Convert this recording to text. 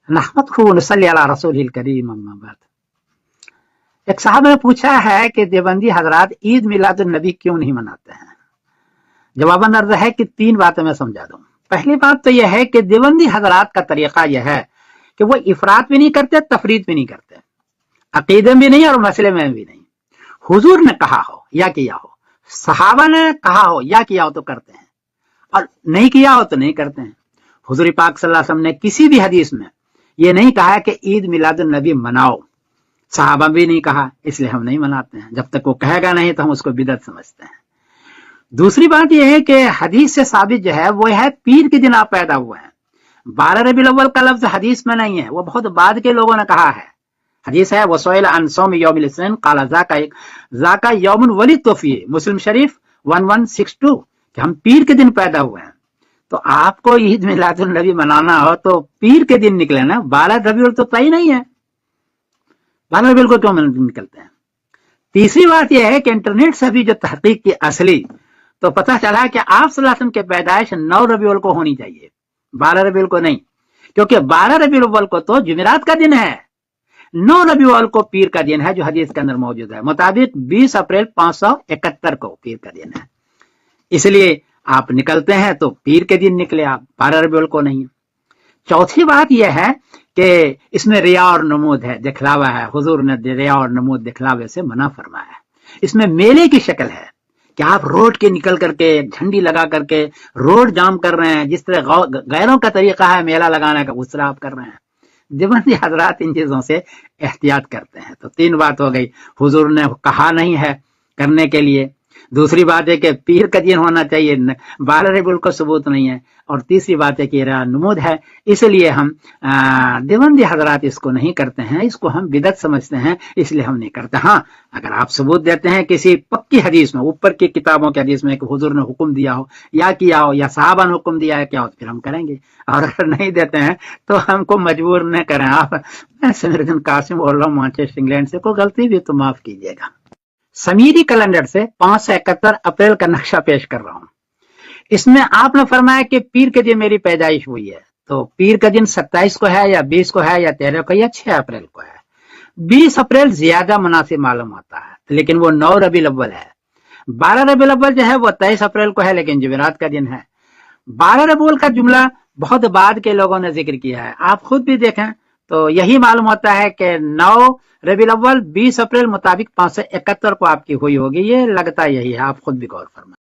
नहमदुहु व नसल्ली अला रसूलिल करीम, अम्मा बाद। एक साहब ने पूछा है कि देवबंदी हजरात ईद मिलादुन नबी क्यों नहीं मनाते हैं। जवाबन अर्ज है कि 3 बातें मैं समझा दूं। पहली बात तो यह है कि देवबंदी हजरात का तरीका यह है कि वो इफरात भी नहीं करते, तफरीद भी नहीं करते, अकीदे में भी नहीं और मसले में भी नहीं। हुजूर ने कहा हो या किया हो, सहाबा ने कहा हो या किया हो तो करते हैं, और नहीं किया हो तो नहीं करते हैं। हुजूर पाक सल्लल्लाहु अलैहि वसल्लम ने किसी भी हदीस में ये नहीं कहा कि ईद मिलादुन नबी मनाओ, सहाबा भी नहीं कहा, इसलिए हम नहीं मनाते हैं। जब तक वो कहेगा नहीं तो हम उसको बिदअत समझते हैं। दूसरी बात यह है कि हदीस से साबित जो है वो है पीर के दिन आप पैदा हुए हैं। 12 रबीउल अव्वल का लफ्ज हदीस में नहीं है, वो बहुत बाद के लोगों ने कहा है। हदीस है वसोइल अन सौम यौमिल इस्निन क़ाला ज़ाका यौमुन वलिदतु फ़ीह, मुस्लिम शरीफ 1162, कि हम पीर के दिन पैदा हुए हैं। तो आपको ईद मिलादुन नबी मनाना हो तो पीर के दिन निकले ना, 12 रबीउल तो तय नहीं है, 12 रबीउल को क्यों निकलते हैं। तीसरी बात यह है कि इंटरनेट से भी जो तहकीक की असली, तो पता चला कि आप सल्लल्लाहु अलैहि वसल्लम की पैदाइश 9 रबीउल को होनी चाहिए, 12 रबीउल को नहीं, क्योंकि 12 रबीउल अव्वल को तो जुमेरात का दिन है, 9 रबीउल अव्वल को पीर का दिन है जो हदीस के अंदर मौजूद है। मुताबिक 20 अप्रैल 571 को पीर का दिन है, इसलिए आप निकलते हैं तो पीर के दिन निकले आप, 12 रबीउल को नहीं। चौथी बात यह है कि इसमें रिया और नमूद है, दिखलावा है। हुजूर ने रिया और नमूद दिखलावे से मना फरमाया है। इसमें मेले की शक्ल है कि आप रोड के निकल करके झंडी लगा करके रोड जाम कर रहे हैं, जिस तरह गैरों का तरीका है मेला लगाने का, उस तरह आप कर रहे हैं। देवबंदी हजरात इन चीजों से एहतियात करते हैं। तो 3 बात हो गई, हुजूर ने कहा नहीं है करने के लिए, दूसरी बात है कि पीर का दिन होना चाहिए, 12 रबीउल को सबूत नहीं है, और तीसरी बात है कि रिया नमूद है, इसलिए हम देवबंदी हजरात इसको नहीं करते हैं, इसको हम बिदअत समझते हैं, इसलिए हम नहीं करते। हाँ, अगर आप सबूत देते हैं किसी पक्की हदीस में, ऊपर की किताबों की हदीस में कि हुजूर ने हुक्म दिया हो या किया हो या सहाबा ने हुक्म दिया है क्या हो, फिर हम करेंगे। और अगर नहीं देते हैं तो हमको मजबूर न करें आप। मैं समीरुद्दीन कासिम बोल रहा हूँ मैनचेस्टर इंग्लैंड से, कोई गलती भी तो माफ कीजिएगा। समीरी कैलेंडर से 571 अप्रैल का नक्शा पेश कर रहा हूं। इसमें आपने फरमाया कि पीर के दिन मेरी पैदाइश हुई है, तो पीर का दिन 27 को है या 20 को है या 13 को या 6 अप्रैल को है। 20 अप्रैल ज्यादा मुनासिब मालूम होता है, लेकिन वो 9 रबीउल अव्वल है। 12 रबीउल अव्वल जो है वो 23 अप्रैल को है, लेकिन जुमेरात का दिन है। 12 रबीउल का जुमला बहुत बाद के लोगों ने जिक्र किया है, आप खुद भी देखें तो यही मालूम होता है कि 9 रबीउल अव्वल 20 अप्रैल मुताबिक 571 को आपकी हुई होगी, ये लगता यही है, आप खुद भी गौर फरमाएं।